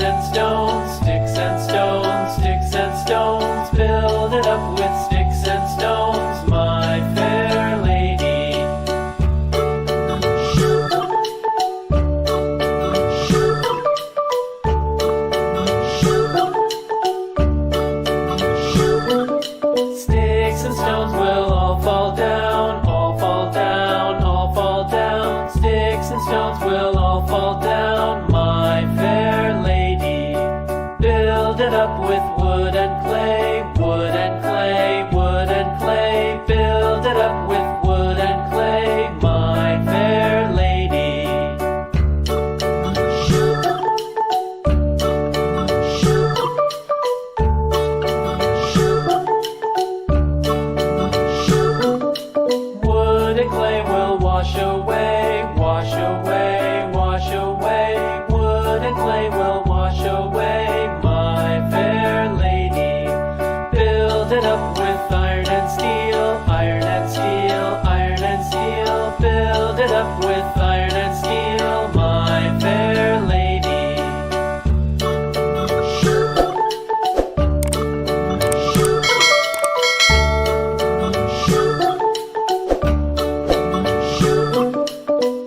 and stones, sticks and stones, sticks and stones. Build it up with sticks and stones, my fair lady. Sticks and stones will all fall down, all fall down, all fall down. Sticks and stones will all fall down, my fair lady. Build it up with wood and clay, wood and clay, wood and clay. Build it up with wood and clay, my fair lady. Wood and clay will wash away, wash away, wash away. Wood and clay will wash away, my fair lady. Build it up with iron and steel, iron and steel, iron and steel. Build it up with iron and steel, my fair lady.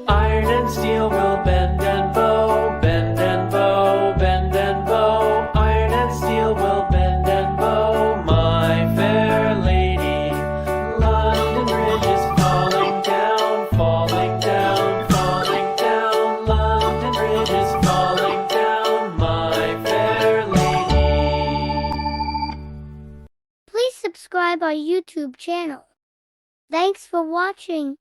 Iron and steel will bend and bow, bend and bow, bend and bow. Iron and steel will bend and bow, my fair lady. London Bridge is falling down, falling down, falling down. London Bridge is falling down, my fair lady. Please subscribe our YouTube channel. Thanks for watching.